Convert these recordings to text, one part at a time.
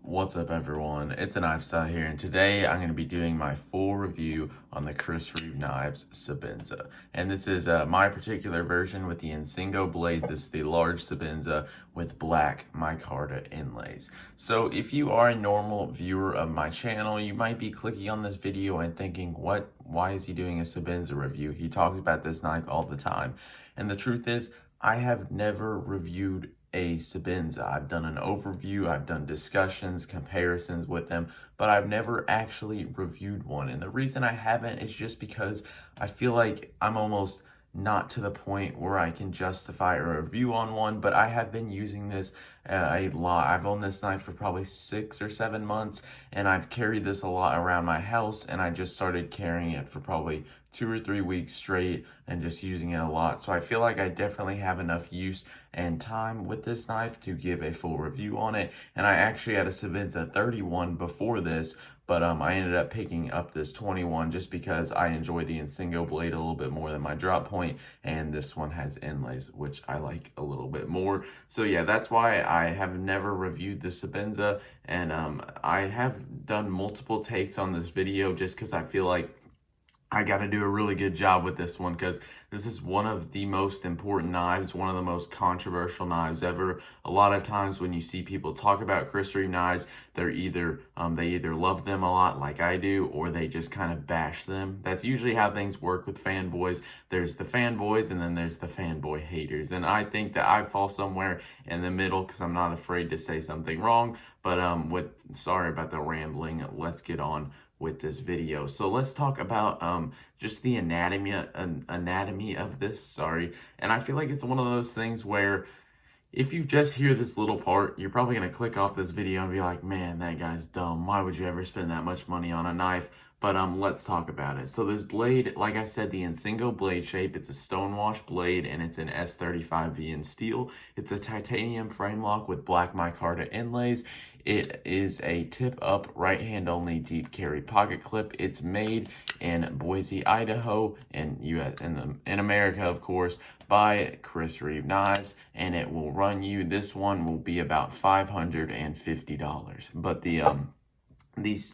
What's up everyone, it's a knife style here, and today I'm going to be doing my full review on the Reeve knives Sebenza. And this is my particular version with the Insingo blade. This is the large Sebenza with black micarta inlays. So if you are a normal viewer of my channel, you might be clicking on this video and thinking, why is he doing a Sebenza review? He talks about this knife all the time. And the truth is, I have never reviewed a Sebenza. I've done an overview, I've done discussions, comparisons with them, but I've never actually reviewed one. And the reason I haven't is just because I feel like I'm almost not to the point where I can justify a review on one, but I have been using this a lot. I've owned this knife for probably 6 or 7 months, and I've carried this a lot around my house, and I just started carrying it for probably 2 or 3 weeks straight and just using it a lot. So I feel like I definitely have enough use and time with this knife to give a full review on it. And I actually had a Sebenza 31 before this, but I ended up picking up this 21 just because I enjoy the Insingo blade a little bit more than my drop point, and this one has inlays, which I like a little bit more. So yeah, that's why I have never reviewed the Sebenza, and I have done multiple takes on this video just because I feel like I got to do a really good job with this one, because this is one of the most important knives, one of the most controversial knives ever. A lot of times when you see people talk about Reeve knives, they're either they either love them a lot like I do, or they just kind of bash them. That's usually how things work with fanboys. There's the fanboys and then there's the fanboy haters. And I think that I fall somewhere in the middle because I'm not afraid to say something wrong. But sorry about the rambling. Let's get on with this video. So let's talk about just the anatomy of this, and I feel like it's one of those things where if you just hear this little part, you're probably going to click off this video and be like, man, that guy's dumb. Why would you ever spend that much money on a knife? But let's talk about it. So this blade, like I said, the Insingo blade shape, it's a stonewash blade, and it's an S35V in steel. It's a titanium frame lock with black micarta inlays. It is a tip-up, right-hand only deep carry pocket clip. It's made in Boise, Idaho, in America, of course, by Reeve Knives, and it will run you. This one will be about $550. But the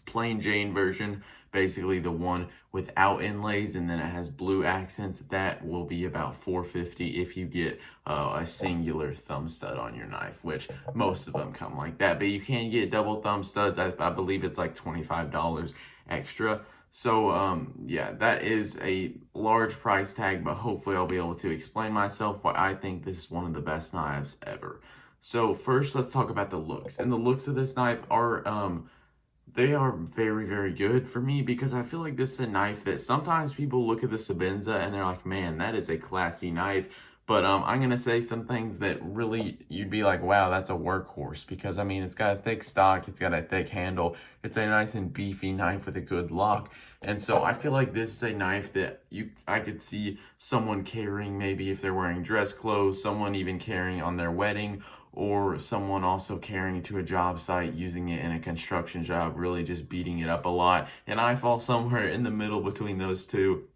plain Jane version, basically the one without inlays, and then it has blue accents, that will be about $450 if you get a singular thumb stud on your knife, which most of them come like that. But you can get double thumb studs. I believe it's like $25 extra. So yeah, that is a large price tag, but hopefully I'll be able to explain myself why I think this is one of the best knives ever. So first, let's talk about the looks. And the looks of this knife are they are very, very good for me, because I feel like this is a knife that sometimes people look at the Sebenza and they're like, man, that is a classy knife. But I'm going to say some things that really you'd be like, wow, that's a workhorse. Because, I mean, it's got a thick stock, it's got a thick handle, it's a nice and beefy knife with a good lock. And so I feel like this is a knife that I could see someone carrying, maybe if they're wearing dress clothes, someone even carrying on their wedding, or someone also carrying to a job site, using it in a construction job, really just beating it up a lot. And I fall somewhere in the middle between those two.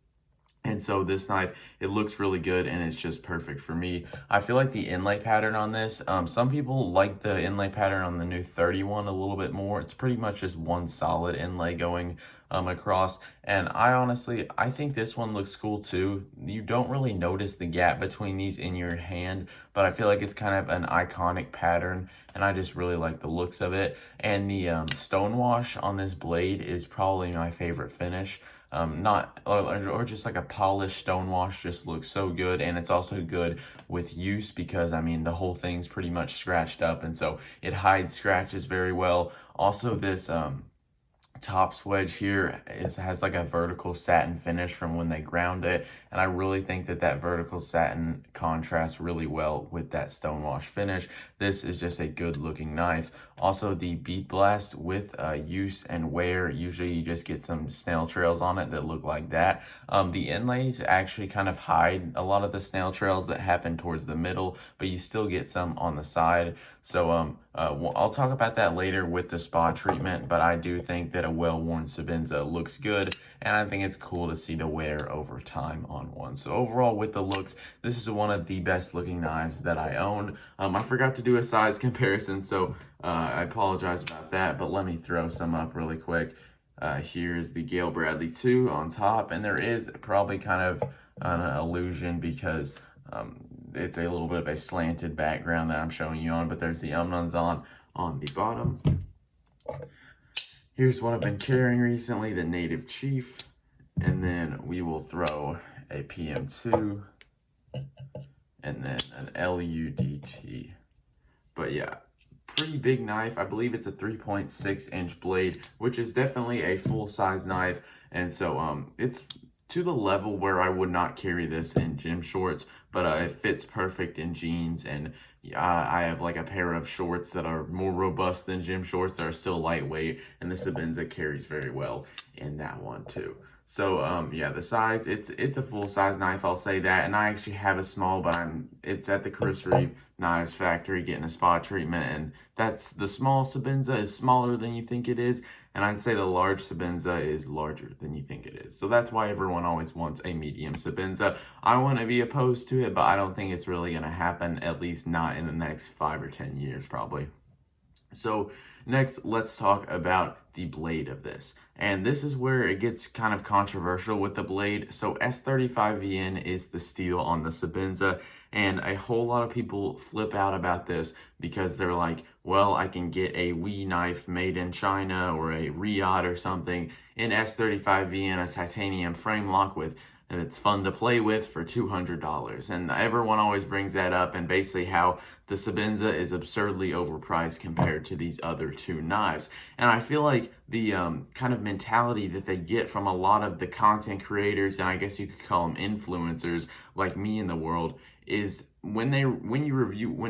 And so this knife, it looks really good, and it's just perfect for me. I feel like the inlay pattern on this, some people like the inlay pattern on the new 31 a little bit more. It's pretty much just one solid inlay going across, and I think this one looks cool too. You don't really notice the gap between these in your hand, but I feel like it's kind of an iconic pattern, and I just really like the looks of it. And the stonewash on this blade is probably my favorite finish. Or just like a polished stonewash just looks so good, and it's also good with use because, I mean, the whole thing's pretty much scratched up, and so it hides scratches very well. Also, this top wedge here has like a vertical satin finish from when they ground it, and I really think that vertical satin contrasts really well with that stonewash finish. This is just a good looking knife. Also, the bead blast with use and wear, usually you just get some snail trails on it that look like that. The inlays actually kind of hide a lot of the snail trails that happen towards the middle, but you still get some on the side. So I'll talk about that later with the spa treatment, but I do think that a well-worn Sebenza looks good, and I think it's cool to see the wear over time on one. So overall, with the looks, this is one of the best looking knives that I own. I forgot to do a size comparison, so I apologize about that, but let me throw some up really quick. Here's the Gale Bradley 2 on top, and there is probably kind of an illusion because it's a little bit of a slanted background that I'm showing you on, but there's the Umnuns on the bottom. Here's what I've been carrying recently, the Native Chief, and then we will throw a PM2, and then an LUDT. But yeah, pretty big knife. I believe it's a 3.6-inch blade, which is definitely a full-size knife, and so it's to the level where I would not carry this in gym shorts, but it fits perfect in jeans, and I have like a pair of shorts that are more robust than gym shorts that are still lightweight, and the Sebenza carries very well in that one too. So yeah, the size, it's a full-size knife, I'll say that, and I actually have a small, but it's at the Chris Reeve Knives factory getting a spot treatment, and that's the small Sebenza is smaller than you think it is, and I'd say the large Sebenza is larger than you think it is. So that's why everyone always wants a medium Sebenza. I want to be opposed to it, but I don't think it's really going to happen, at least not in the next 5 or 10 years probably. So next, let's talk about the blade of this. And this is where it gets kind of controversial with the blade. So S35VN is the steel on the Sebenza, and a whole lot of people flip out about this because they're like, well, I can get a Wee knife made in China or a Riyadh or something in S35VN, a titanium frame lock with, and it's fun to play with for $200. And everyone always brings that up, and basically how the Sebenza is absurdly overpriced compared to these other two knives. And I feel like the kind of mentality that they get from a lot of the content creators, and I guess you could call them influencers like me in the world, is when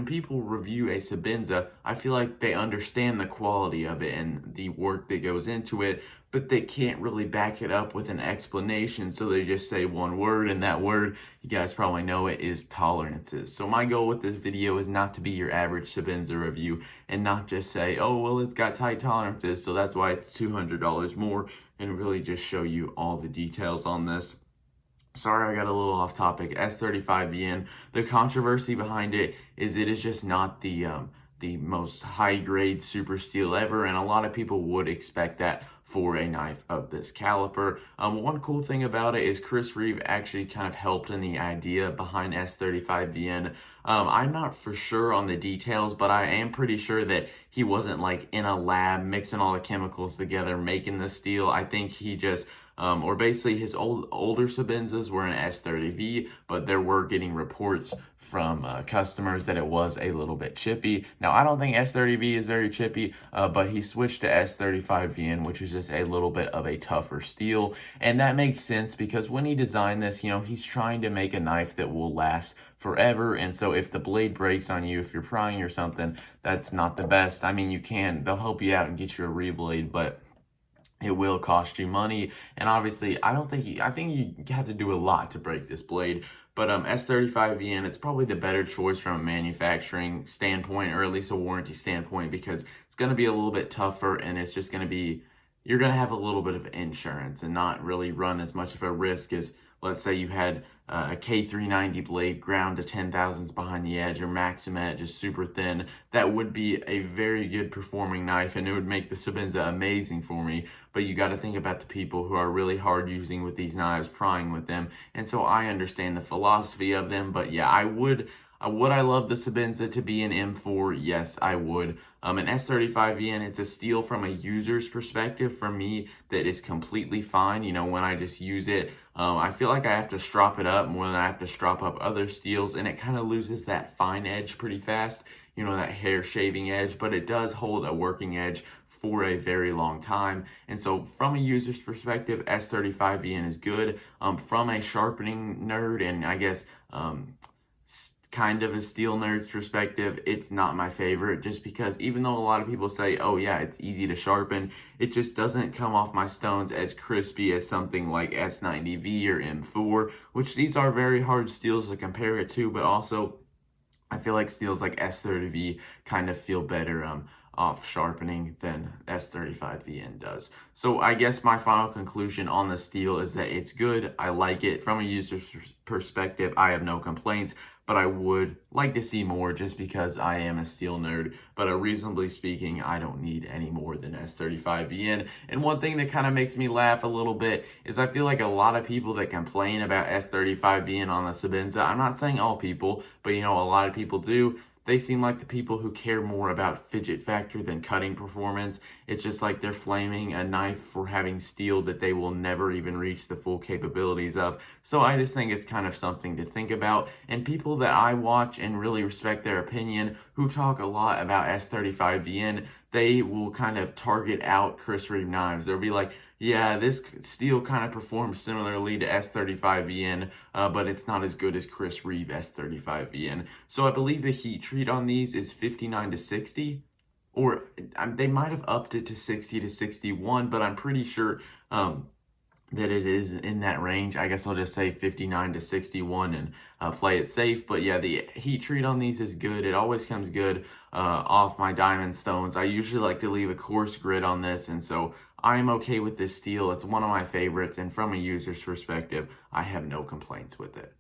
people review a Sebenza, I feel like they understand the quality of it and the work that goes into it, but they can't really back it up with an explanation, so they just say one word, and that word, you guys probably know it, is tolerances. So my goal with this video is not to be your average Sebenza review and not just say, oh, well, it's got tight tolerances, so that's why it's $200 more, and really just show you all the details on this. Sorry, I got a little off topic. S35VN, the controversy behind it is just not the most high-grade super steel ever, and a lot of people would expect that for a knife of this caliber. One cool thing about it is Chris Reeve actually kind of helped in the idea behind S35VN. I'm not for sure on the details, but I am pretty sure that he wasn't like in a lab mixing all the chemicals together making the steel. I think he just or basically his older Sebenzas were an S30V, but there were getting reports from customers that it was a little bit chippy. Now, I don't think S30V is very chippy, but he switched to S35VN, which is just a little bit of a tougher steel. And that makes sense because when he designed this, you know, he's trying to make a knife that will last forever. And so if the blade breaks on you, if you're prying or something, that's not the best. I mean, they'll help you out and get you a reblade, but it will cost you money, and obviously, I think you have to do a lot to break this blade. But S35VN, it's probably the better choice from a manufacturing standpoint, or at least a warranty standpoint, because it's going to be a little bit tougher, and it's just going to be, you're going to have a little bit of insurance and not really run as much of a risk as, let's say you had a K390 blade ground to 10,000s behind the edge, or Maximet just super thin. That would be a very good performing knife, and it would make the Sebenza amazing for me. But you got to think about the people who are really hard using with these knives, prying with them. And so I understand the philosophy of them, but yeah, would I love the Sebenza to be an M4? Yes, I would. An S35VN, it's a steel from a user's perspective. For me, that is completely fine. You know, when I just use it, I feel like I have to strop it up more than I have to strop up other steels, and it kind of loses that fine edge pretty fast, you know, that hair shaving edge, but it does hold a working edge for a very long time. And so from a user's perspective, S35VN is good. From a sharpening nerd, and I guess kind of a steel nerd's perspective, it's not my favorite, just because even though a lot of people say, oh yeah, it's easy to sharpen, it just doesn't come off my stones as crispy as something like S90V or M4, which these are very hard steels to compare it to, but also I feel like steels like S30V kind of feel better off sharpening than S35VN does. So I guess my final conclusion on the steel is that it's good. I like it. From a user's perspective, I have no complaints, but I would like to see more just because I am a steel nerd. But reasonably speaking, I don't need any more than S35VN. And one thing that kind of makes me laugh a little bit is I feel like a lot of people that complain about S35VN on the Sebenza, I'm not saying all people, but you know, a lot of people do. They seem like the people who care more about fidget factor than cutting performance. It's just like they're flaming a knife for having steel that they will never even reach the full capabilities of. So I just think it's kind of something to think about. And people that I watch and really respect their opinion, who talk a lot about S35VN, they will kind of target out Chris Reeve knives. They'll be like, yeah, this steel kind of performs similarly to S35VN, but it's not as good as Chris Reeve S35VN. So I believe the heat treat on these is 59 to 60, or they might have upped it to 60 to 61, but I'm pretty sure that it is in that range. I guess I'll just say 59 to 61 and play it safe. But yeah, the heat treat on these is good. It always comes good off my diamond stones. I usually like to leave a coarse grit on this, and so I'm okay with this steel. It's one of my favorites, and from a user's perspective, I have no complaints with it.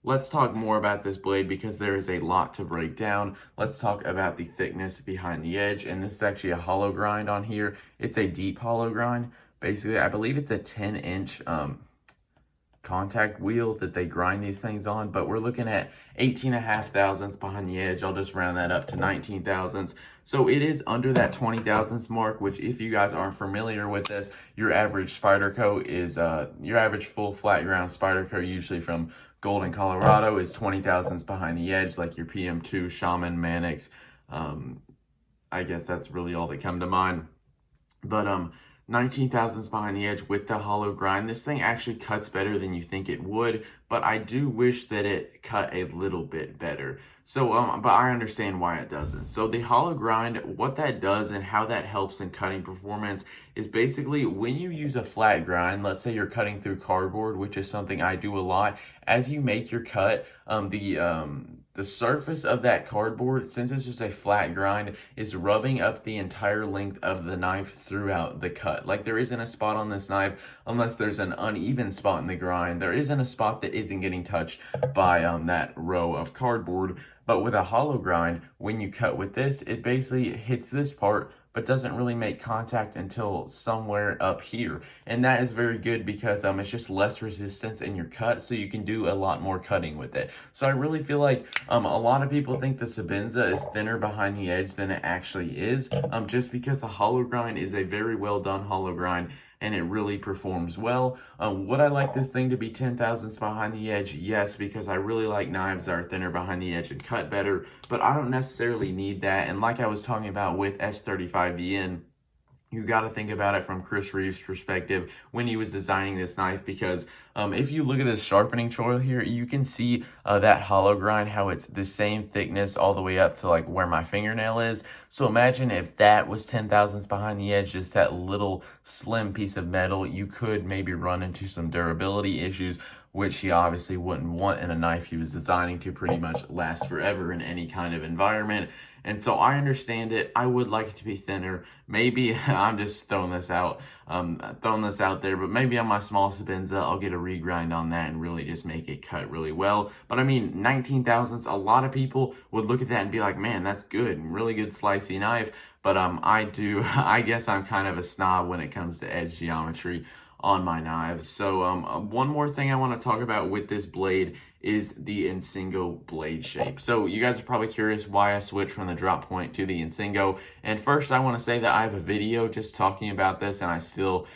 Let's talk more about this blade because there is a lot to break down. Let's talk about the thickness behind the edge, and this is actually a hollow grind on here. It's a deep hollow grind. Basically, I believe it's a 10-inch contact wheel that they grind these things on, but we're looking at 18.5 thousandths behind the edge. I'll just round that up to 19 thousandths. So it is under that 20 thousandths mark, which if you guys aren't familiar with this, your average Spyderco is, your average full flat ground Spyderco, usually from Golden, Colorado, is 20 thousandths behind the edge, like your PM2, Shaman, Mannix. I guess that's really all that come to mind. But 19 thousandths behind the edge with the hollow grind. This thing actually cuts better than you think it would, but I do wish that it cut a little bit better. So, but I understand why it doesn't. So the hollow grind, what that does and how that helps in cutting performance is basically when you use a flat grind, let's say you're cutting through cardboard, which is something I do a lot, as you make your cut, the surface of that cardboard, since it's just a flat grind, is rubbing up the entire length of the knife throughout the cut. Like there isn't a spot on this knife, unless there's an uneven spot in the grind, there isn't a spot that isn't getting touched by that row of cardboard. But with a hollow grind, when you cut with this, it basically hits this part, but doesn't really make contact until somewhere up here. And that is very good because it's just less resistance in your cut, so you can do a lot more cutting with it. So I really feel like a lot of people think the Sebenza is thinner behind the edge than it actually is, just because the hollow grind is a very well done hollow grind and it really performs well. Would I like this thing to be 10 thousandths behind the edge? Yes, because I really like knives that are thinner behind the edge and cut better, but I don't necessarily need that. And like I was talking about with S35VN, you got to think about it from Chris Reeve's perspective when he was designing this knife, because if you look at this sharpening choil here, you can see that hollow grind, how it's the same thickness all the way up to like where my fingernail is. So imagine if that was 10 thousandths behind the edge, just that little slim piece of metal, you could maybe run into some durability issues, which he obviously wouldn't want in a knife he was designing to pretty much last forever in any kind of environment. And so I understand it. I would like it to be thinner. Maybe I'm just throwing this out there, but maybe on my small Sebenza, I'll get a regrind on that and really just make it cut really well. But I mean, 19 thousandths, a lot of people would look at that and be like, man, that's good, really good slicey knife. But I guess I'm kind of a snob when it comes to edge geometry on my knives. So one more thing I want to talk about with this blade is the Insingo blade shape. So you guys are probably curious why I switched from the drop point to the Insingo. And first I want to say that I have a video just talking about this, and I still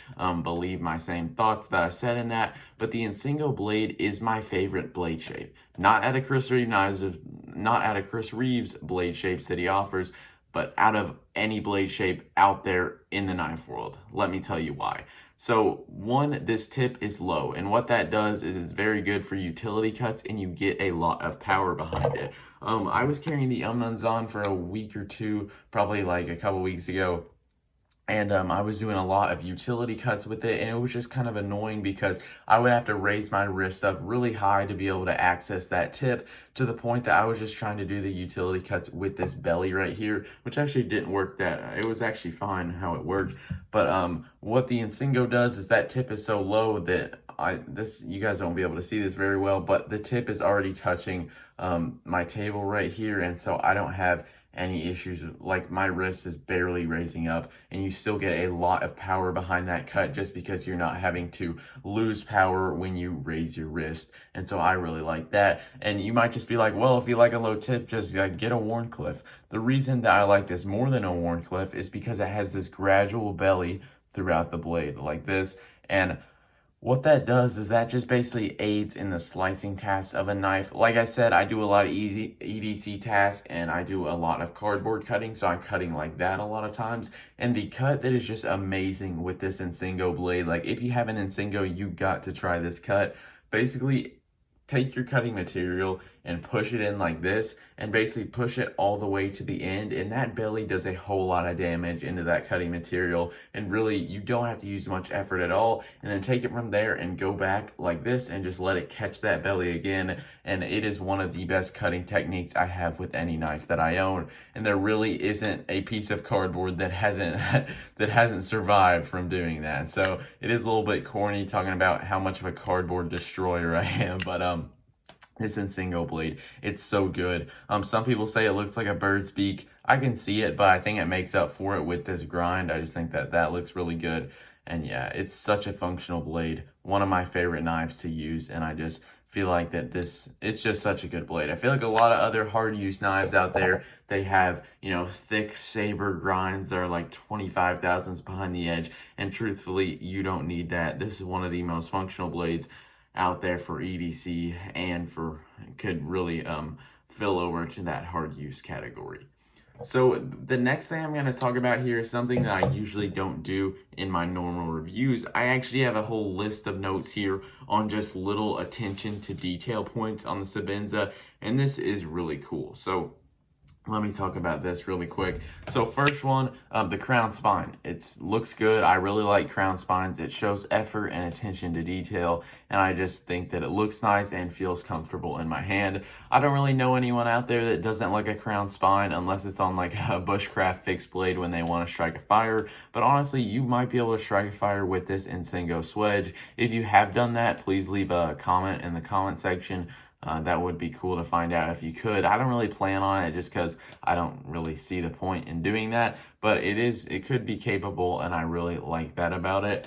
believe my same thoughts that I said in that. But the Insingo blade is my favorite blade shape. Not out of Chris Reeve's blade shapes that he offers, but out of any blade shape out there in the knife world. Let me tell you why. So one, this tip is low, and what that does is it's very good for utility cuts and you get a lot of power behind it. I was carrying the Untitled for a week or two, probably like a couple weeks ago, and I was doing a lot of utility cuts with it, and it was just kind of annoying because I would have to raise my wrist up really high to be able to access that tip, to the point that I was just trying to do the utility cuts with this belly right here, which actually didn't work it was actually fine how it worked. But what the Insingo does is that tip is so low that you guys won't be able to see this very well, but the tip is already touching my table right here, and so I don't have any issues. Like, my wrist is barely raising up, and you still get a lot of power behind that cut just because you're not having to lose power when you raise your wrist. And so I really like that. And you might just be like, well, if you like a low tip, just get a Warncliffe. The reason that I like this more than a Warncliffe is because it has this gradual belly throughout the blade like this. And what that does is that just basically aids in the slicing tasks of a knife. Like I said, I do a lot of easy EDC tasks, and I do a lot of cardboard cutting, so I'm cutting like that a lot of times. And the cut that is just amazing with this Insingo blade, like if you have an Insingo, you got to try this cut. Basically, take your cutting material and push it in like this, and basically push it all the way to the end, and that belly does a whole lot of damage into that cutting material, and really you don't have to use much effort at all. And then take it from there and go back like this and just let it catch that belly again, and it is one of the best cutting techniques I have with any knife that I own. And there really isn't a piece of cardboard that hasn't survived from doing that. So it is a little bit corny talking about how much of a cardboard destroyer I am, but this Insingo blade, it's so good. Some people say it looks like a bird's beak. I can see it, but I think it makes up for it with this grind. I just think that looks really good. And yeah, it's such a functional blade. One of my favorite knives to use, and I just feel like that it's just such a good blade. I feel like a lot of other hard use knives out there, they have, thick saber grinds that are like 25 thousandths behind the edge. And truthfully, you don't need that. This is one of the most functional blades out there for EDC, and could really fill over to that hard use category. So the next thing I'm going to talk about here is something that I usually don't do in my normal reviews. I actually have a whole list of notes here on just little attention to detail points on the Sebenza, and this is really cool. So let me talk about this really quick. So first one, the crown spine. It looks good. I really like crown spines. It shows effort and attention to detail, and I just think that it looks nice and feels comfortable in my hand. I don't really know anyone out there that doesn't like a crown spine unless it's on like a bushcraft fixed blade when they want to strike a fire. But honestly, you might be able to strike a fire with this Insingo swedge. If you have done that, please leave a comment in the comment section. That would be cool to find out if you could. I don't really plan on it just because I don't really see the point in doing that, but it could be capable, and I really like that about it.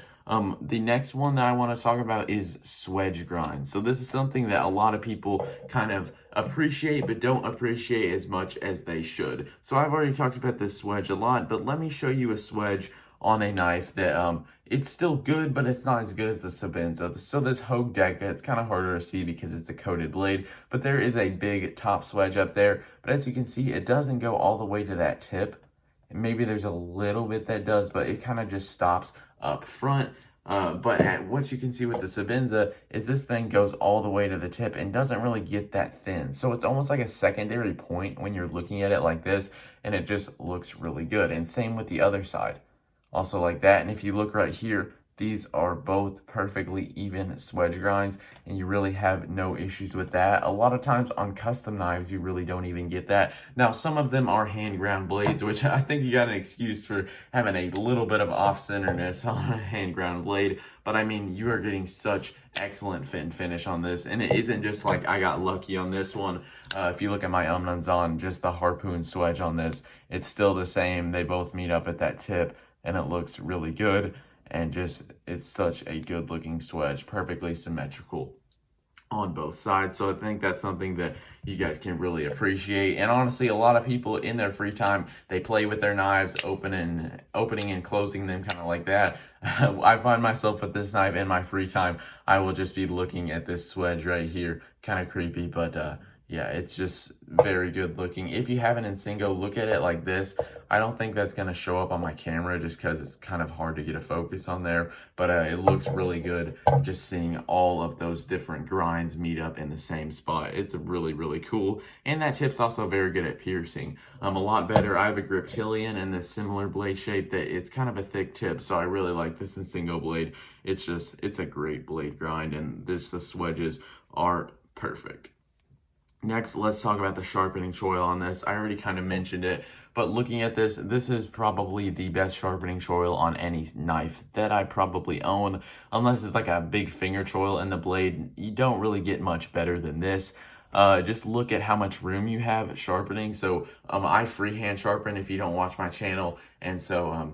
The next one that I want to talk about is swedge grind. So this is something that a lot of people kind of appreciate but don't appreciate as much as they should. So I've already talked about this swedge a lot, but let me show you a swedge on a knife that it's still good, but it's not as good as the Sebenza. So this Hogue Deca, it's kind of harder to see because it's a coated blade, but there is a big top swedge up there. But as you can see, it doesn't go all the way to that tip. Maybe there's a little bit that does, but it kind of just stops up front. But what you can see with the Sebenza is this thing goes all the way to the tip and doesn't really get that thin. So it's almost like a secondary point when you're looking at it like this, and it just looks really good. And same with the other side. Also like that. And if you look right here, these are both perfectly even swedge grinds, and you really have no issues with that. A lot of times on custom knives, you really don't even get that. Now, some of them are hand ground blades, which I think you got an excuse for having a little bit of off-centerness on a hand ground blade. But I mean, you are getting such excellent fit and finish on this, and it isn't just like I got lucky on this one. If you look at my Untitled, just the harpoon swedge on this, it's still the same. They both meet up at that tip, and it looks really good. And just, it's such a good looking swedge, perfectly symmetrical on both sides. So I think that's something that you guys can really appreciate. And honestly, a lot of people in their free time, they play with their knives, opening and closing them kind of like that. I find myself with this knife in my free time, I will just be looking at this swedge right here. Kind of creepy, but yeah, it's just very good looking. If you have an Insingo, look at it like this. I don't think that's going to show up on my camera just because it's kind of hard to get a focus on there. But it looks really good just seeing all of those different grinds meet up in the same spot. It's really, really cool. And that tip's also very good at piercing. A lot better. I have a Griptilian in this similar blade shape that it's kind of a thick tip. So I really like this Insingo blade. It's a great blade grind, and the swedges are perfect. Next, let's talk about the sharpening choil on this. I already kind of mentioned it, But looking at this, this is probably the best sharpening choil on any knife that I probably own. Unless it's like a big finger choil in the blade, you don't really get much better than this. Just look at how much room you have sharpening. So I freehand sharpen if you don't watch my channel, and so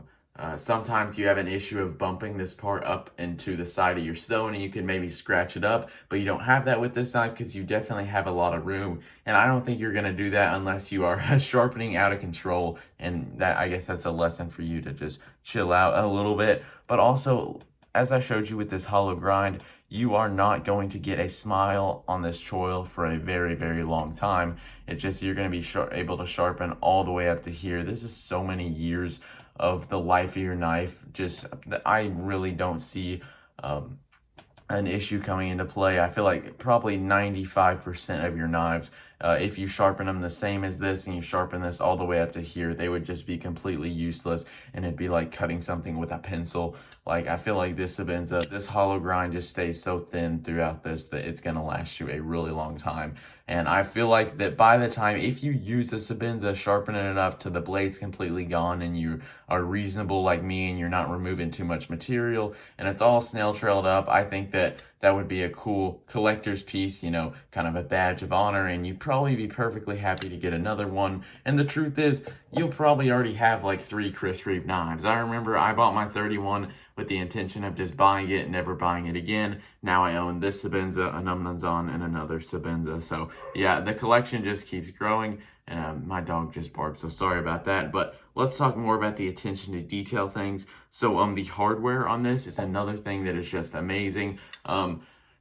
sometimes you have an issue of bumping this part up into the side of your stone, and you can maybe scratch it up, but you don't have that with this knife because you definitely have a lot of room. And I don't think you're going to do that unless you are sharpening out of control, and that, I guess that's a lesson for you to just chill out a little bit. But also, as I showed you with this hollow grind, you are not going to get a smile on this choil for a very, very long time. It's just you're going to be able to sharpen all the way up to here. This is so many years of the life of your knife. Just, I really don't see an issue coming into play. I feel like probably 95% of your knives, if you sharpen them the same as this and you sharpen this all the way up to here, they would just be completely useless, and it'd be like cutting something with a pencil. Like, I feel like this Sebenza, this hollow grind just stays so thin throughout this that it's going to last you a really long time. And I feel like that by the time, if you use the Sebenza, sharpen it enough to the blade's completely gone and you are reasonable like me and you're not removing too much material and it's all snail trailed up, I think that that would be a cool collector's piece, you know, kind of a badge of honor, and you'd probably be perfectly happy to get another one. And the truth is, you'll probably already have like 3 Chris Reeve knives. I remember I bought my 31 with the intention of just buying it and never buying it again. Now I own this Sebenza, a Numnanzan, and another Sebenza. So yeah, the collection just keeps growing. My dog just barked, so sorry about that. But let's talk more about the attention to detail things. So the hardware on this is another thing that is just amazing.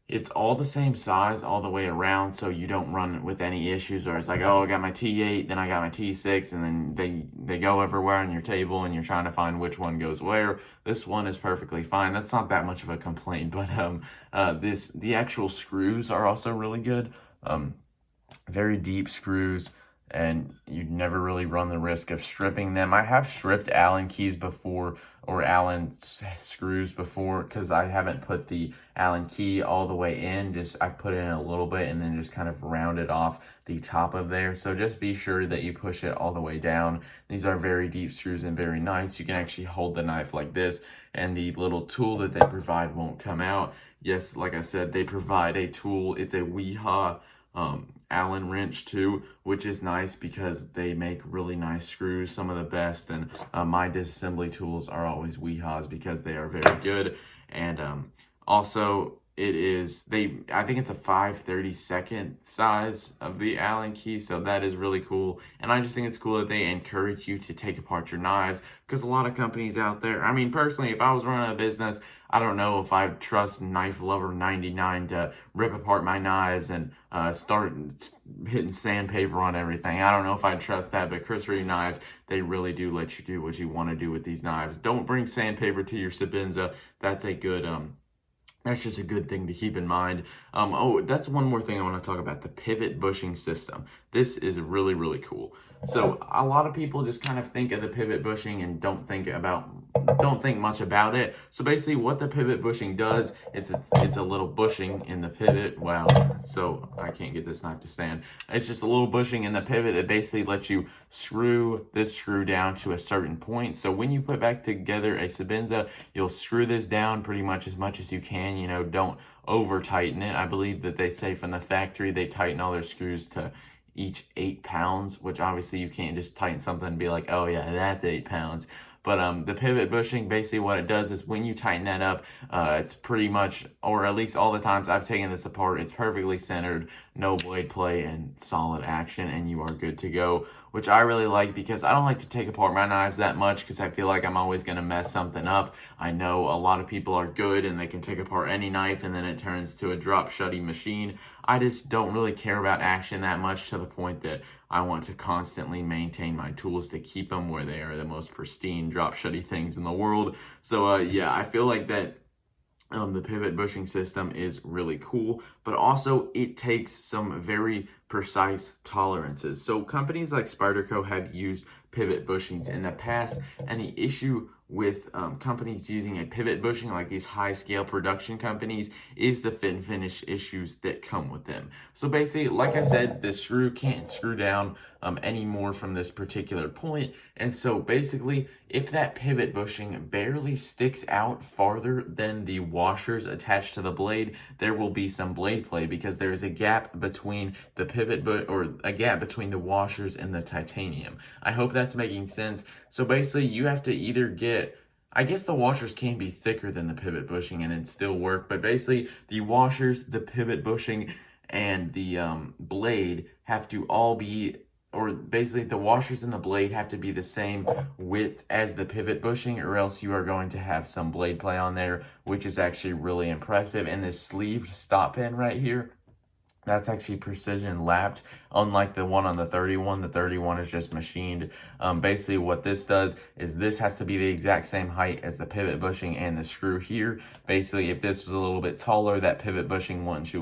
It's all the same size all the way around, so you don't run with any issues, or it's like, oh, I got my T8, then I got my T6, and then they go everywhere on your table, and you're trying to find which one goes where. This one is perfectly fine. That's not that much of a complaint, but the actual screws are also really good. Very deep screws, and you never really run the risk of stripping them. I have stripped Allen keys before, or Allen screws before, because I haven't put the Allen key all the way in. I've put it in a little bit and then just kind of rounded off the top of there. So just be sure that you push it all the way down. These are very deep screws and very nice. You can actually hold the knife like this, and the little tool that they provide won't come out. Yes, like I said, they provide a tool. It's a Weehaw Allen wrench too, which is nice because they make really nice screws, some of the best, and my disassembly tools are always Weehaw's because they are very good. And also I think it's a 5/32 size of the Allen key, so that is really cool. And I just think it's cool that they encourage you to take apart your knives, because a lot of companies out there, I mean, personally, if I was running a business, I don't know if I'd trust Knife Lover 99 to rip apart my knives and start hitting sandpaper on everything. I don't know if I'd trust that, but Chris Reeve knives, they really do let you do what you want to do with these knives. Don't bring sandpaper to your Sebenza. That's a good that's just a good thing to keep in mind. Oh, that's one more thing I want to talk about, the pivot bushing system. This is really, really cool. So a lot of people just kind of think of the pivot bushing and don't think much about it. So basically what the pivot bushing does is it's a little bushing in the pivot. Wow, so I can't get this knife to stand. It's just a little bushing in the pivot that basically lets you screw this screw down to a certain point. So when you put back together a Sebenza, you'll screw this down pretty much as you can. You know, don't over tighten it. I believe that they say from the factory they tighten all their screws to each 8 pounds, which obviously you can't just tighten something and be like, oh yeah, that's 8 pounds. But the pivot bushing, basically what it does is when you tighten that up, it's pretty much, or at least all the times I've taken this apart, it's perfectly centered, no blade play, and solid action, and you are good to go, which I really like because I don't like to take apart my knives that much because I feel like I'm always going to mess something up. I know a lot of people are good and they can take apart any knife and then it turns to a drop shutty machine. I just don't really care about action that much, to the point that I want to constantly maintain my tools to keep them where they are the most pristine, drop shutty things in the world. So yeah, I feel like that the pivot bushing system is really cool, but also it takes some very precise tolerances. So companies like Spyderco have used pivot bushings in the past, and the issue with companies using a pivot bushing, like these high scale production companies, is the fit and finish issues that come with them. So basically, like I said, this screw can't screw down anymore from this particular point. And so basically, if that pivot bushing barely sticks out farther than the washers attached to the blade, there will be some blade play because there is a gap between the pivot or a gap between the washers and the titanium. I hope that's making sense. So basically, you have to either get, I guess the washers can be thicker than the pivot bushing and it still work, but basically the washers, the pivot bushing, and the blade have to all be, or basically the washers and the blade have to be the same width as the pivot bushing, or else you are going to have some blade play on there, which is actually really impressive. And this sleeved stop pin right here, that's actually precision lapped, unlike the one on the 31. The 31 is just machined. Basically what this does is this has to be the exact same height as the pivot bushing and the screw here. Basically, if this was a little bit taller, that pivot bushing wouldn't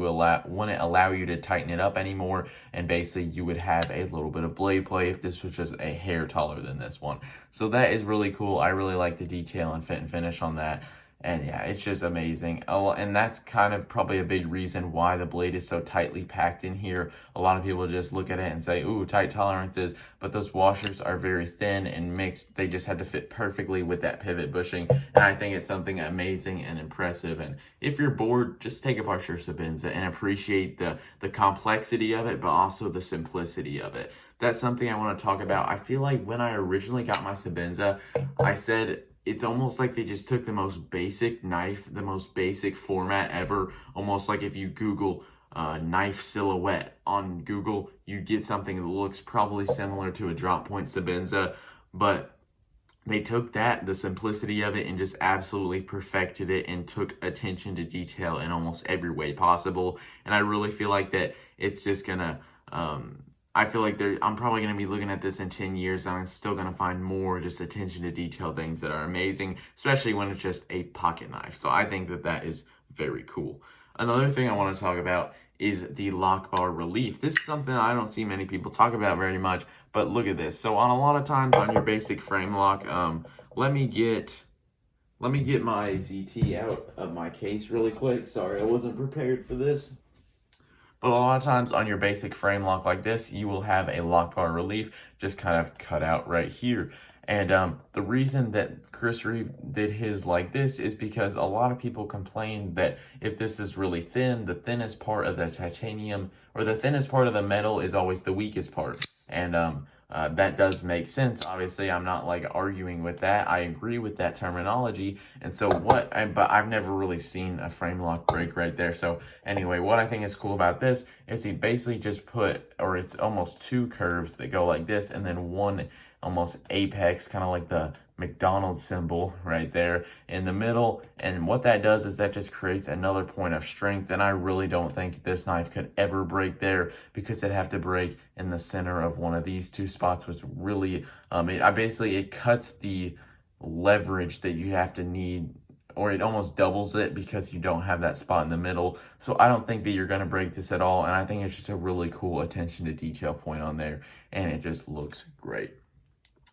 allow you to tighten it up anymore, and basically you would have a little bit of blade play if this was just a hair taller than this one. So that is really cool. I really like the detail and fit and finish on that. And yeah, it's just amazing. Oh, and that's kind of probably a big reason why the blade is so tightly packed in here. A lot of people just look at it and say, ooh, tight tolerances, but those washers are very thin and mixed. They just had to fit perfectly with that pivot bushing. And I think it's something amazing and impressive. And if you're bored, just take apart your Sebenza and appreciate the complexity of it, but also the simplicity of it. That's something I want to talk about. I feel like when I originally got my Sebenza, I said, it's almost like they just took the most basic knife, the most basic format ever. Almost like if you Google knife silhouette on Google, you get something that looks probably similar to a drop point Sebenza. But they took that, the simplicity of it, and just absolutely perfected it and took attention to detail in almost every way possible. And I really feel like that it's just gonna... I feel like I'm probably going to be looking at this in 10 years and I'm still going to find more just attention to detail things that are amazing, especially when it's just a pocket knife. So I think that that is very cool. Another thing I want to talk about is the lock bar relief. This is something I don't see many people talk about very much, but look at this. So on a lot of times on your basic frame lock, let me get my ZT out of my case really quick. Sorry, I wasn't prepared for this. But a lot of times on your basic frame lock like this, you will have a lock bar relief just kind of cut out right here. And the reason that Chris Reeve did his like this is because a lot of people complain that if this is really thin, the thinnest part of the titanium or the thinnest part of the metal is always the weakest part. And that does make sense. Obviously, I'm not like arguing with that. I agree with that terminology. And so but I've never really seen a frame lock break right there. So anyway, what I think is cool about this is he basically just it's almost two curves that go like this and then one almost apex, kind of like the McDonald's symbol right there in the middle. And what that does is that just creates another point of strength. And I really don't think this knife could ever break there because it'd have to break in the center of one of these two spots, which really, it cuts the leverage that you have to need, or it almost doubles it because you don't have that spot in the middle. So I don't think that you're going to break this at all. And I think it's just a really cool attention to detail point on there. And it just looks great.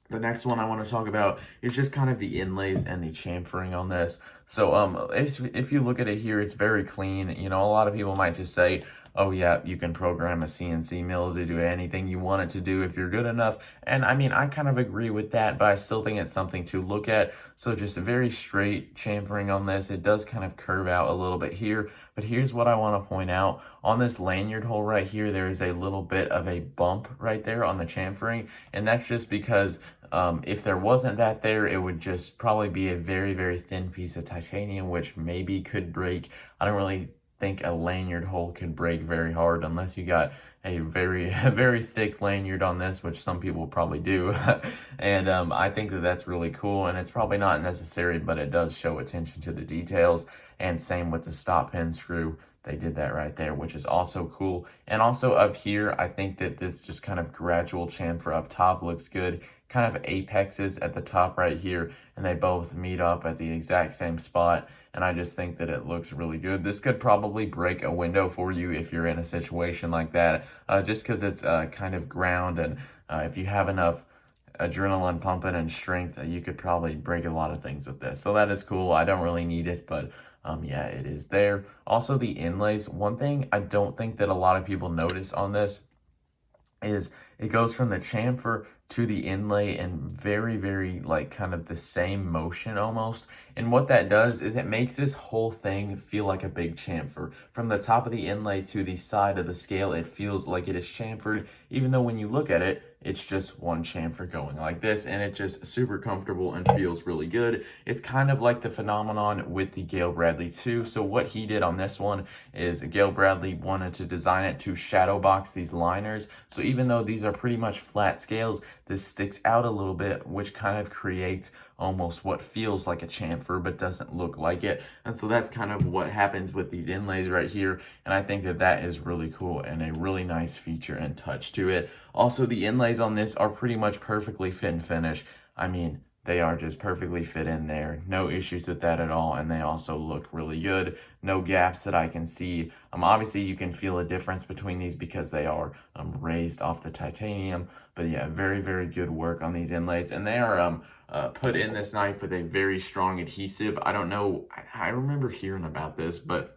The next one I want to talk about is just kind of the inlays and the chamfering on this. So if you look at it here, it's very clean. You know, a lot of people might just say, oh yeah, you can program a CNC mill to do anything you want it to do if you're good enough. And I mean, I kind of agree with that, but I still think it's something to look at. So just a very straight chamfering on this. It does kind of curve out a little bit here, but here's what I want to point out. On this lanyard hole right here, there is a little bit of a bump right there on the chamfering. And that's just because if there wasn't that there, it would just probably be a very, very thin piece of titanium, which maybe could break. I don't really think a lanyard hole could break very hard unless you got a very thick lanyard on this, which some people probably do. And I think that that's really cool, and it's probably not necessary, but it does show attention to the details. And same with the stop pin screw. They did that right there, which is also cool. And also up here, I think that this just kind of gradual chamfer up top looks good. Kind of apexes at the top right here, and they both meet up at the exact same spot. And I just think that it looks really good. This could probably break a window for you if you're in a situation like that, just because it's kind of ground. And if you have enough adrenaline pumping and strength, you could probably break a lot of things with this. So that is cool. I don't really need it, but yeah, it is there. Also, the inlays. One thing I don't think that a lot of people notice on this is it goes from the chamfer to the inlay in very like kind of the same motion almost. And what that does is it makes this whole thing feel like a big chamfer. From the top of the inlay to the side of the scale, it feels like it is chamfered, even though when you look at it, it's just one chamfer going like this, and it's just super comfortable and feels really good. It's kind of like the phenomenon with the Gale Bradley 2. So what he did on this one is Gale Bradley wanted to design it to shadow box these liners. So even though these are pretty much flat scales, this sticks out a little bit, which kind of creates almost what feels like a chamfer but doesn't look like it. And so that's kind of what happens with these inlays right here, and I think that that is really cool and a really nice feature and touch to it. Also, the inlays on this are pretty much perfectly fit and finish. I mean, they are just perfectly fit in there. No issues with that at all, and they also look really good. No gaps that I can see. Obviously, you can feel a difference between these because they are raised off the titanium. But yeah, very good work on these inlays. And they are put in this knife with a very strong adhesive. I don't know, I remember hearing about this, but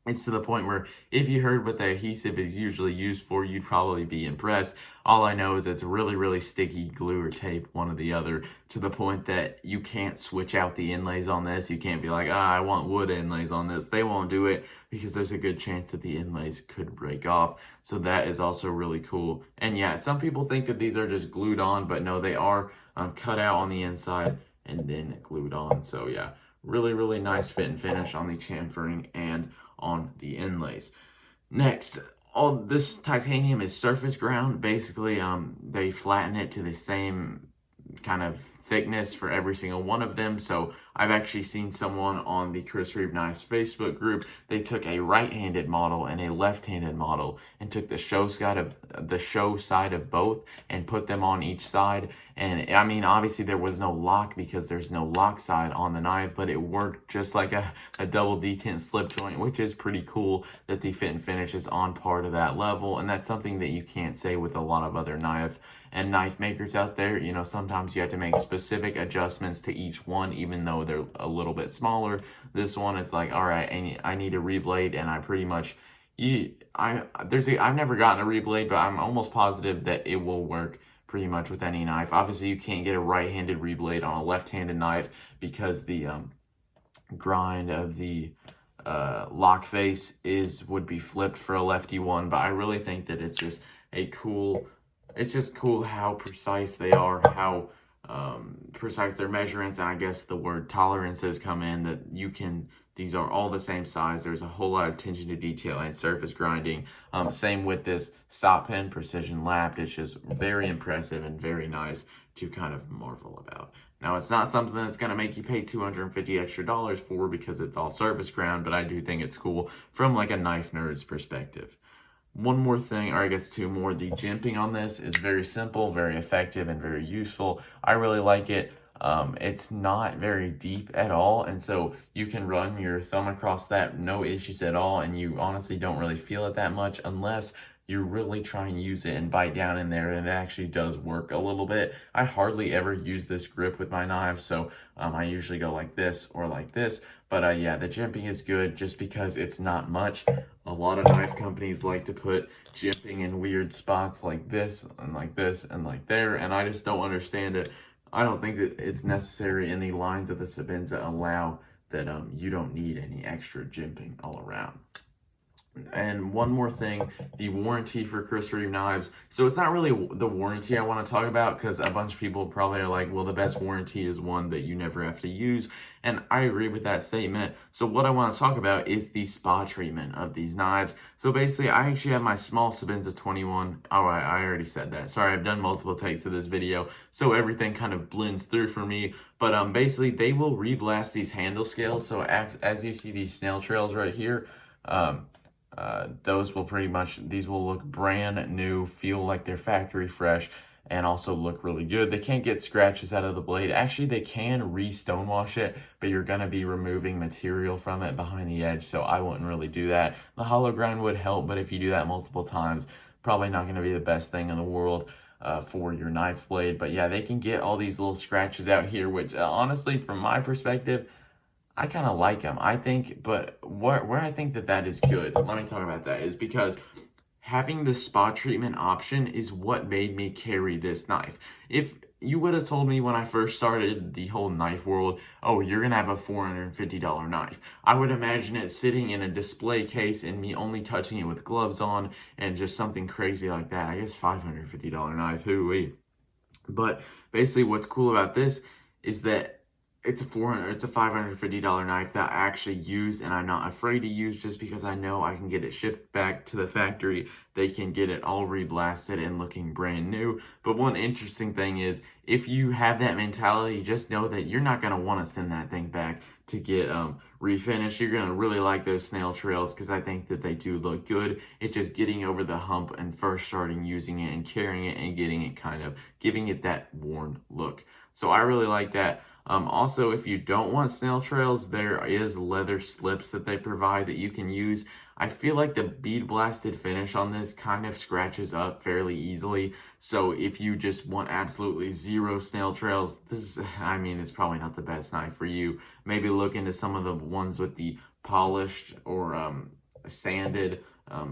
it's to the point where if you heard what the adhesive is usually used for, you'd probably be impressed. All I know is it's really sticky glue or tape, one or the other, to the point that you can't switch out the inlays on this. You can't be like, I want wood inlays on this. They won't do it because there's a good chance that the inlays could break off. So that is also really cool. And yeah, some people think that these are just glued on, but no, they are cut out on the inside and then glued on. So yeah, really nice fit and finish on the chamfering and on the inlays. Next, all this titanium is surface ground. Basically, they flatten it to the same kind of thickness for every single one of them. So I've actually seen someone on the Chris Reeve Knives Facebook group, they took a right-handed model and a left-handed model and took the show side of both and put them on each side. And I mean, obviously there was no lock because there's no lock side on the knife, but it worked just like a double detent slip joint, which is pretty cool that the fit and finish is on par to that level. And that's something that you can't say with a lot of other knife makers out there. You know, sometimes you have to make specific adjustments to each one, even though they're a little bit smaller. This one, it's like, all right, I need a reblade, and I pretty much, I've never gotten a reblade, but I'm almost positive that it will work pretty much with any knife. Obviously, you can't get a right-handed reblade on a left-handed knife because the grind of the lock face would be flipped for a lefty one. But I really think that it's just it's just cool how precise they are, how precise their measurements, and I guess the word tolerances come in, that these are all the same size. There's a whole lot of attention to detail and surface grinding. Same with this stop pin, precision lapped. It's just very impressive and very nice to kind of marvel about. Now, it's not something that's going to make you pay $250 extra for because it's all surface ground, but I do think it's cool from like a knife nerd's perspective. One more thing, or I guess two more, the jimping on this is very simple, very effective, and very useful. I really like it. It's not very deep at all, and so you can run your thumb across that, no issues at all, and you honestly don't really feel it that much unless you really try and use it and bite down in there, and it actually does work a little bit. I hardly ever use this grip with my knives, so I usually go like this or like this. But yeah, the jimping is good just because it's not much. A lot of knife companies like to put jimping in weird spots like this and like this and like there, and I just don't understand it. I don't think that it's necessary, and the lines of the Sebenza allow that you don't need any extra jimping all around. And one more thing, the warranty for Chris Reeve knives. So it's not really the warranty I want to talk about, because a bunch of people probably are like, well, the best warranty is one that you never have to use. And I agree with that statement. So what I want to talk about is the spa treatment of these knives. So basically, I actually have my small Sebenza 21. Oh, I already said that. Sorry, I've done multiple takes of this video, so everything kind of blends through for me. But basically, they will reblast these handle scales. So as you see these snail trails right here, those will these will look brand new, feel like they're factory fresh, and also look really good. They can't get scratches out of the blade. Actually, they can re-stonewash it, but you're gonna be removing material from it behind the edge, so I wouldn't really do that. The hollow grind would help, but if you do that multiple times, probably not gonna be the best thing in the world. for your knife blade. But yeah, they can get all these little scratches out here, which honestly, from my perspective, I kind of like them. I think, but where I think that is good, let me talk about that, is because having the spot treatment option is what made me carry this knife. If you would have told me when I first started the whole knife world, oh, you're going to have a $450 knife, I would imagine it sitting in a display case and me only touching it with gloves on and just something crazy like that. I guess $550 knife, hooey. But basically what's cool about this is that it's a $550 knife that I actually use and I'm not afraid to use, just because I know I can get it shipped back to the factory. They can get it all reblasted and looking brand new. But one interesting thing is, if you have that mentality, just know that you're not going to want to send that thing back to get refinished. You're going to really like those snail trails, because I think that they do look good. It's just getting over the hump and first starting using it and carrying it and getting it kind of giving it that worn look. So I really like that. Also, if you don't want snail trails, there is leather slips that they provide that you can use. I feel like the bead blasted finish on this kind of scratches up fairly easily. So if you just want absolutely zero snail trails, this is, I mean, it's probably not the best knife for you. Maybe look into some of the ones with the polished or sanded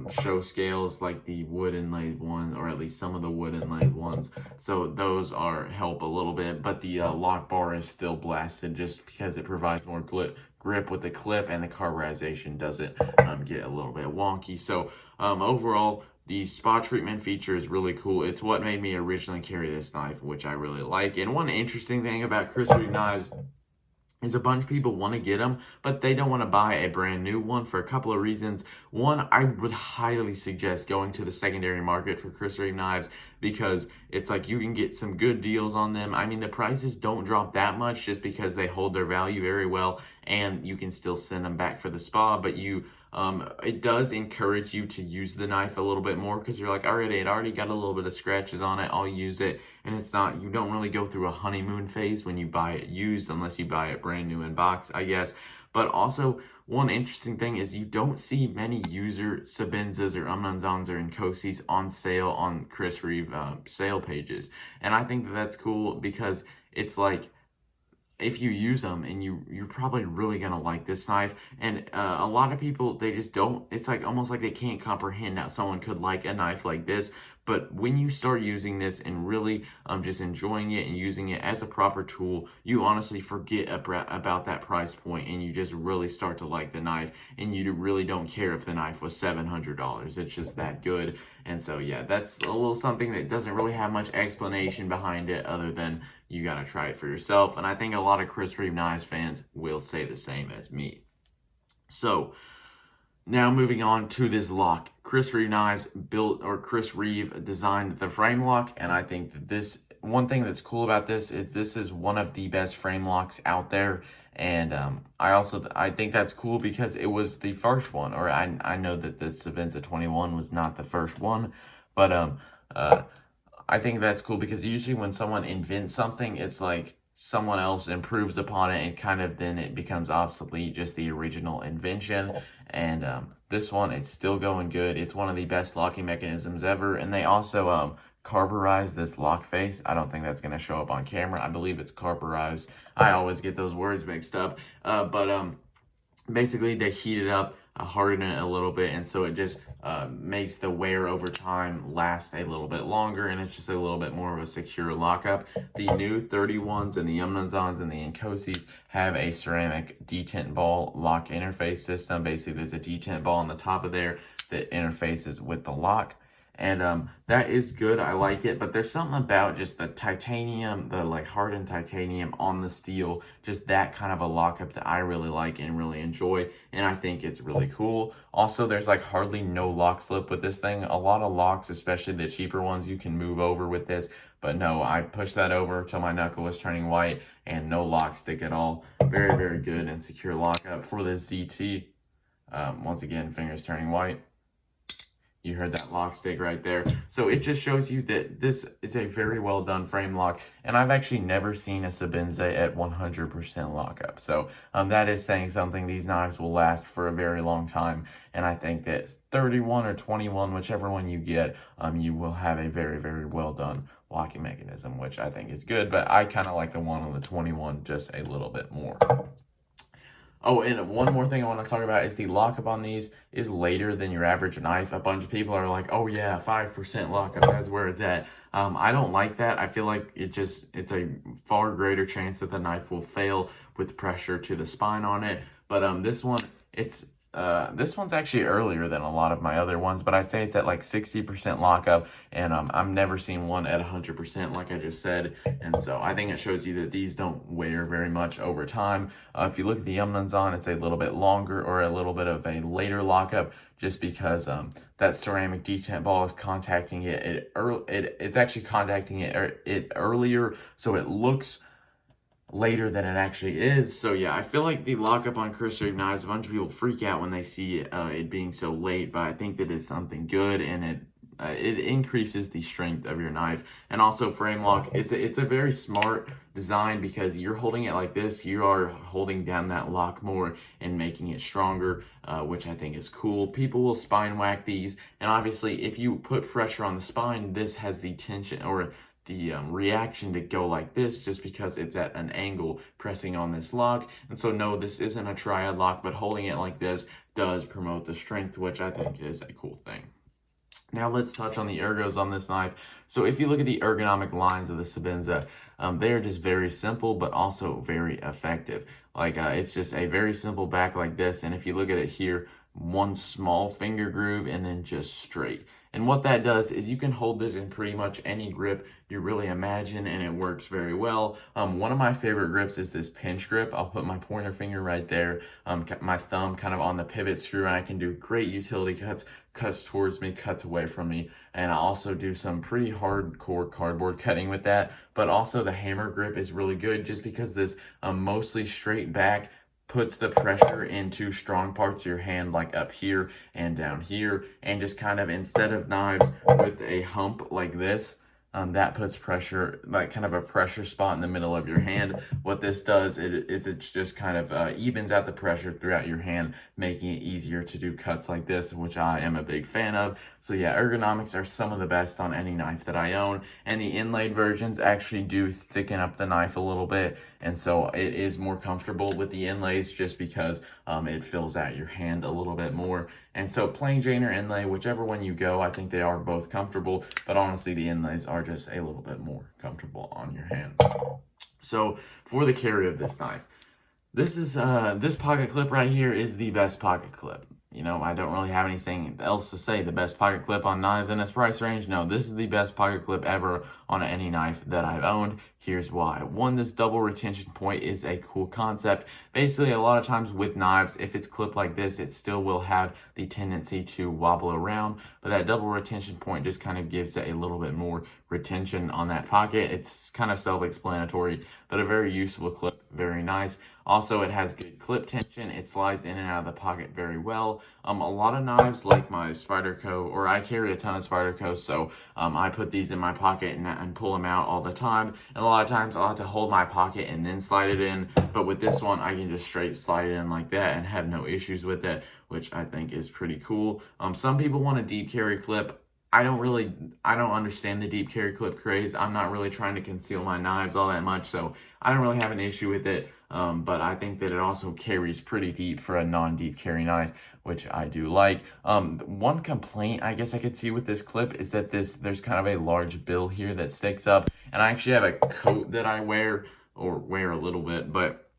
show scales, like the wood inlaid ones, or at least some of the wood inlaid ones. So those help a little bit, but the lock bar is still blasted just because it provides more grip with the clip, and the carburization doesn't get a little bit wonky. So overall, the spot treatment feature is really cool. It's what made me originally carry this knife, which I really like. And one interesting thing about Chris Reeve knives is a bunch of people want to get them, but they don't want to buy a brand new one for a couple of reasons. One, I would highly suggest going to the secondary market for Chris Reeve knives, because it's like you can get some good deals on them. I mean, the prices don't drop that much just because they hold their value very well, and you can still send them back for the spa, but it does encourage you to use the knife a little bit more, because you're like, it already got a little bit of scratches on it, I'll use it. And you don't really go through a honeymoon phase when you buy it used, unless you buy it brand new in box, I guess. But also, one interesting thing is you don't see many user Sebenzas or Umnanzans or Inkosis on sale on Chris Reeve sale pages. And I think that's cool, because it's like, if you use them, and you're probably really gonna like this knife. And a lot of people, they just don't, it's like almost like they can't comprehend how someone could like a knife like this. But when you start using this and really just enjoying it and using it as a proper tool, you honestly forget about that price point, and you just really start to like the knife, and you really don't care if the knife was $700. It's just that good. And so yeah, that's a little something that doesn't really have much explanation behind it, other than you gotta try it for yourself. And I think a lot of Chris Reeve knives fans will say the same as me. So now moving on to this lock. Chris Reeve knives Chris Reeve designed the frame lock, and I think that one thing that's cool about this is one of the best frame locks out there. And I think that's cool because it was the first one, or I know that the Sebenza 21 was not the first one, but I think that's cool because usually when someone invents something, it's like someone else improves upon it, and kind of then it becomes obsolete, just the original invention. And this one, it's still going good. It's one of the best locking mechanisms ever. And they also carburized this lock face. I don't think that's going to show up on camera. I believe it's carburized. I always get those words mixed up. But basically they heat it up, harden it a little bit, and so it just makes the wear over time last a little bit longer, and it's just a little bit more of a secure lockup. The new 31s and the Umnanzans and the Inkosis have a ceramic detent ball lock interface system. Basically, there's a detent ball on the top of there that interfaces with the lock. And that is good. I like it, but there's something about just the titanium, the like hardened titanium on the steel, just that kind of a lockup that I really like and really enjoy, and I think it's really cool. Also, there's like hardly no lock slip with this thing. A lot of locks, especially the cheaper ones, you can move over with this, but no, I pushed that over till my knuckle was turning white, and no lock stick at all. Very, very good and secure lockup for this ZT. Once again, fingers turning white. You heard that lock stick right there. So it just shows you that this is a very well done frame lock. And I've actually never seen a Sebenza at 100% lockup. So that is saying something. These knives will last for a very long time. And I think that 31 or 21, whichever one you get, you will have a very, very well done locking mechanism, which I think is good. But I kind of like the one on the 21 just a little bit more. Oh, and one more thing I want to talk about is the lockup on these is later than your average knife. A bunch of people are like, oh yeah, 5% lockup, that's where it's at. I don't like that. I feel like it's a far greater chance that the knife will fail with pressure to the spine on it. But this one's actually earlier than a lot of my other ones, but I'd say it's at like 60% lockup, and I've never seen one at 100% like I just said, and so I think it shows you that these don't wear very much over time. If you look at the Untitled, it's a little bit longer or a little bit of a later lockup, just because that ceramic detent ball is contacting it's actually contacting it earlier, so it looks later than it actually is. So yeah, I feel like the lockup on Chris Reeve knives, a bunch of people freak out when they see it being so late, but I think that is something good, and it increases the strength of your knife. And also frame lock, it's a very smart design, because you're holding it like this, you are holding down that lock more and making it stronger, which I think is cool. People will spine whack these, and obviously if you put pressure on the spine, this has the tension or the reaction to go like this, just because it's at an angle pressing on this lock. And so no, this isn't a triad lock, but holding it like this does promote the strength, which I think is a cool thing. Now let's touch on the ergos on this knife. So if you look at the ergonomic lines of the Sebenza, they are just very simple, but also very effective. Like it's just a very simple back like this, and if you look at it here, one small finger groove and then just straight. And what that does is you can hold this in pretty much any grip you really imagine, and it works very well. One of my favorite grips is this pinch grip. I'll put my pointer finger right there, my thumb kind of on the pivot screw, and I can do great utility cuts towards me, cuts away from me. And I also do some pretty hardcore cardboard cutting with that. But also the hammer grip is really good, just because this mostly straight back puts the pressure into strong parts of your hand, like up here and down here, and just kind of, instead of knives with a hump like this, that puts pressure, like kind of a pressure spot in the middle of your hand. What this does is it just kind of evens out the pressure throughout your hand, making it easier to do cuts like this, which I am a big fan of. So yeah, ergonomics are some of the best on any knife that I own, and the inlaid versions actually do thicken up the knife a little bit, and so it is more comfortable with the inlays, just because it fills out your hand a little bit more. And so plain Jane or inlay, whichever one you go, I think they are both comfortable, but honestly the inlays are just a little bit more comfortable on your hand. So for the carry of this knife, this is this pocket clip right here is the best pocket clip. You know, I don't really have anything else to say. The best pocket clip on knives in its price range? No, this is the best pocket clip ever on any knife that I've owned. Here's why. One, this double retention point is a cool concept. Basically, a lot of times with knives, if it's clipped like this, it still will have the tendency to wobble around, but that double retention point just kind of gives it a little bit more retention on that pocket. It's kind of self-explanatory, but a very useful clip, very nice. Also, it has good clip tension. It slides in and out of the pocket very well. A lot of knives, like my Spyderco, or I carry a ton of Spyderco, so I put these in my pocket and pull them out all the time. And a lot of times I'll have to hold my pocket and then slide it in, but with this one, I can just straight slide it in like that and have no issues with it, which I think is pretty cool. Some people want a deep carry clip. I don't understand the deep carry clip craze. I'm not really trying to conceal my knives all that much, so I don't really have an issue with it. But I think that it also carries pretty deep for a non-deep carry knife, which I do like. One complaint I guess I could see with this clip is that there's kind of a large bill here that sticks up, and I actually have a coat that I wear a little bit, but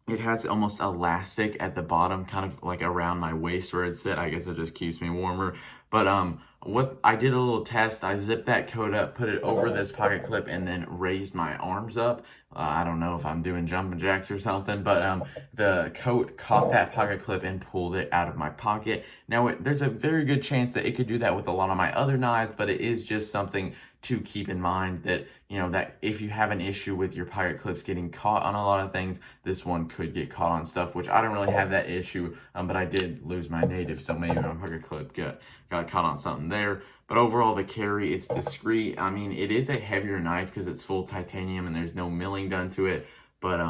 it has almost elastic at the bottom, kind of like around my waist where it's sit. I guess it just keeps me warmer. But what I did a little test. I zipped that coat up, put it over this pocket clip, and then raised my arms up. I don't know if I'm doing jumping jacks or something, but the coat caught that pocket clip and pulled it out of my pocket. Now, there's a very good chance that it could do that with a lot of my other knives, but it is just something to keep in mind that, you know, that if you have an issue with your pirate clips getting caught on a lot of things, this one could get caught on stuff, which I don't really have that issue, but I did lose my native, so maybe my pirate clip got caught on something there. But overall, the carry, it's discreet. I mean, it is a heavier knife because it's full titanium and there's no milling done to it, but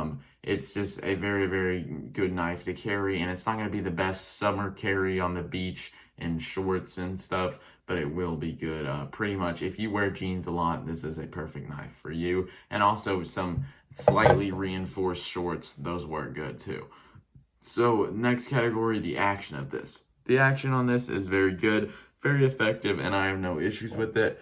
it's just a very, very good knife to carry, and it's not going to be the best summer carry on the beach in shorts and stuff, but it will be good. Pretty much, if you wear jeans a lot, this is a perfect knife for you. And also some slightly reinforced shorts, those work good too. So next category, the action of this. The action on this is very good, very effective, and I have no issues with it.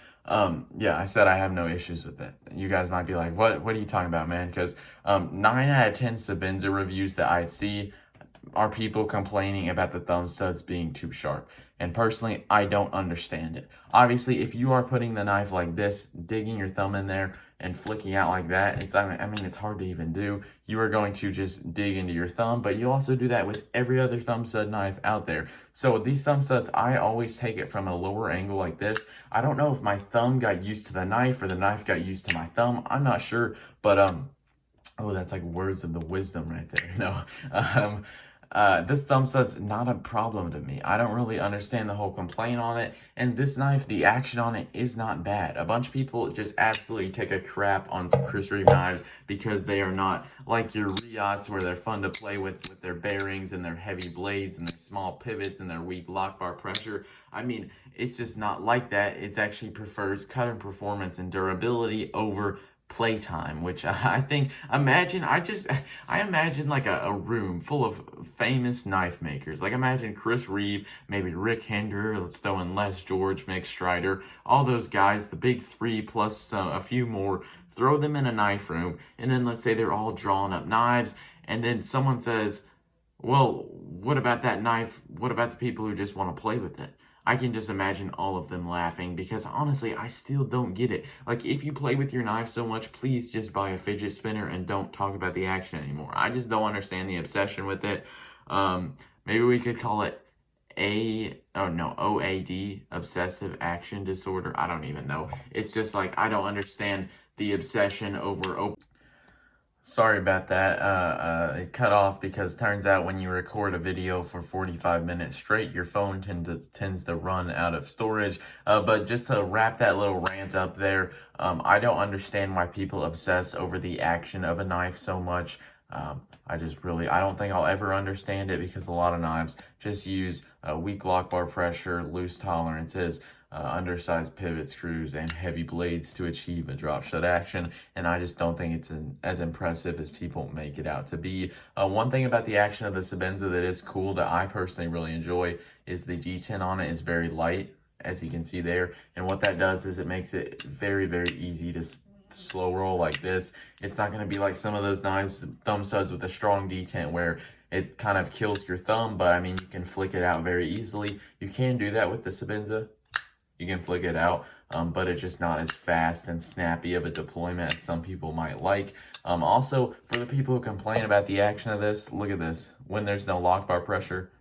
Yeah, I said I have no issues with it. You guys might be like, what are you talking about, man? Because 9 out of 10 Sebenza reviews that I see are people complaining about the thumb studs being too sharp. And personally, I don't understand it. Obviously, if you are putting the knife like this, digging your thumb in there and flicking out like that, it's hard to even do. You are going to just dig into your thumb, but you also do that with every other thumb stud knife out there. So with these thumb studs, I always take it from a lower angle like this. I don't know if my thumb got used to the knife or the knife got used to my thumb. I'm not sure, but oh, that's like words of the wisdom right there. No, this thumb stud's not a problem to me. I don't really understand the whole complaint on it. And this knife, the action on it is not bad. A bunch of people just absolutely take a crap on Chris Reeve knives because they are not like your Riots where they're fun to play with their bearings and their heavy blades and their small pivots and their weak lock bar pressure. I mean, it's just not like that. It actually prefers cutting performance and durability over playtime, which I think, I imagine like a room full of famous knife makers. Like imagine Chris Reeve, maybe Rick Hender, let's throw in Les George, Mick Strider, all those guys, the big three plus a few more, throw them in a knife room, and then let's say they're all drawing up knives, and then someone says, well, what about that knife? What about the people who just want to play with it? I can just imagine all of them laughing because honestly, I still don't get it. Like, if you play with your knife so much, please just buy a fidget spinner and don't talk about the action anymore. I just don't understand the obsession with it. Maybe we could call it OAD, obsessive action disorder. I don't even know. It's just like, I don't understand the obsession over Sorry about that. It cut off because it turns out when you record a video for 45 minutes straight, your phone tends to run out of storage. But just to wrap that little rant up there, I don't understand why people obsess over the action of a knife so much. I don't think I'll ever understand it because a lot of knives just use weak lock bar pressure, loose tolerances, undersized pivot screws, and heavy blades to achieve a drop shut action, and I just don't think it's as impressive as people make it out to be. One thing about the action of the Sebenza that is cool that I personally really enjoy is the detent on it is very light, as you can see there, and what that does is it makes it very, very easy to slow roll like this. It's not going to be like some of those knives, thumb studs with a strong detent where it kind of kills your thumb, but I mean, you can flick it out very easily. You can do that with the Sebenza. You can flick it out, but it's just not as fast and snappy of a deployment as some people might like. Also, for the people who complain about the action of this, look at this. When there's no lock bar pressure,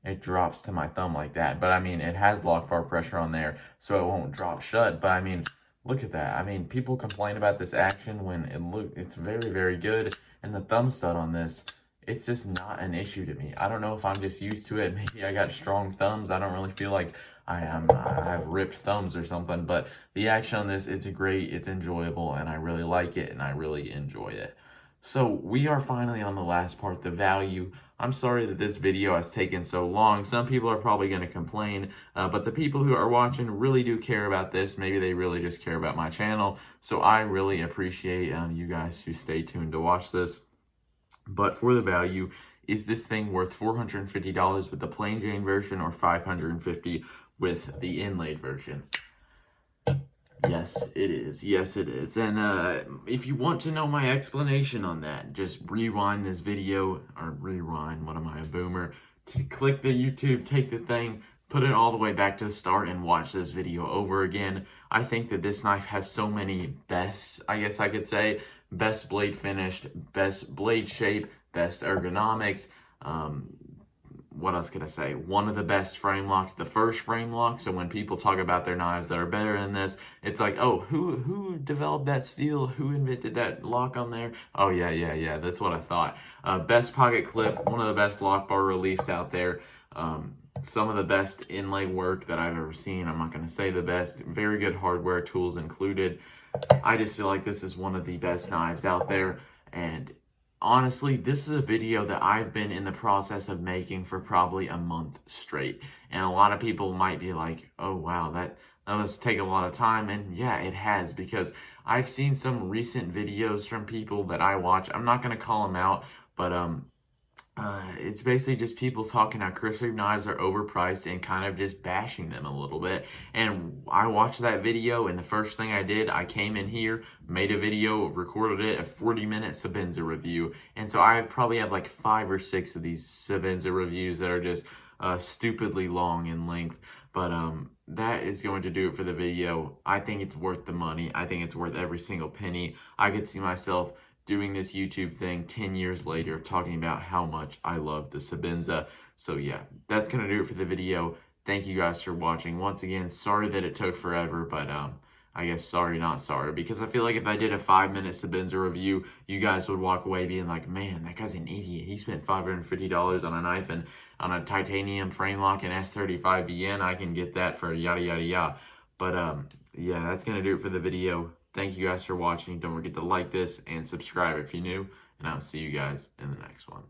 it drops to my thumb like that. But I mean, it has lock bar pressure on there, so it won't drop shut. But I mean, look at that. I mean, people complain about this action when it's very, very good. And the thumb stud on this, it's just not an issue to me. I don't know if I'm just used to it. Maybe I got strong thumbs. I don't really feel like I have ripped thumbs or something, but the action on this, it's great, it's enjoyable, and I really like it, and I really enjoy it. So we are finally on the last part, the value. I'm sorry that this video has taken so long. Some people are probably going to complain, but the people who are watching really do care about this. Maybe they really just care about my channel. So I really appreciate you guys who stay tuned to watch this. But for the value, is this thing worth $450 with the plain Jane version or $550 with the inlaid version? Yes, it is. Yes, it is. And if you want to know my explanation on that, just rewind this video, or rewind, what am I, a boomer? Click the YouTube, take the thing, put it all the way back to the start and watch this video over again. I think that this knife has so many bests, I guess I could say. Best blade finished, best blade shape, best ergonomics, what else could I say? One of the best frame locks, the first frame lock. So when people talk about their knives that are better than this, it's like, oh, who developed that steel? Who invented that lock on there? Oh yeah, that's what I thought. Best pocket clip, one of the best lock bar reliefs out there. Some of the best inlay work that I've ever seen. I'm not going to say the best. Very good hardware, tools included. I just feel like this is one of the best knives out there. And honestly, this is a video that I've been in the process of making for probably a month straight. And a lot of people might be like, oh wow, that must take a lot of time. And yeah, it has, because I've seen some recent videos from people that I watch. I'm not going to call them out, but it's basically just people talking how Chris Reeve knives are overpriced and kind of just bashing them a little bit. And I watched that video, and the first thing I did, I came in here, made a video, recorded it, a 40-minute Sebenza review. And so I probably have like 5 or 6 of these Sebenza reviews that are just stupidly long in length. But that is going to do it for the video. I think it's worth the money. I think it's worth every single penny. I could see myself doing this YouTube thing 10 years later, talking about how much I love the Sebenza. So yeah, that's going to do it for the video. Thank you guys for watching. Once again, sorry that it took forever, but I guess sorry, not sorry, because I feel like if I did a 5-minute Sebenza review, you guys would walk away being like, man, that guy's an idiot. He spent $550 on a knife and on a titanium frame lock and S35VN. I can get that for yada, yada, yada. But yeah, that's going to do it for the video. Thank you guys for watching. Don't forget to like this and subscribe if you're new, and I'll see you guys in the next one.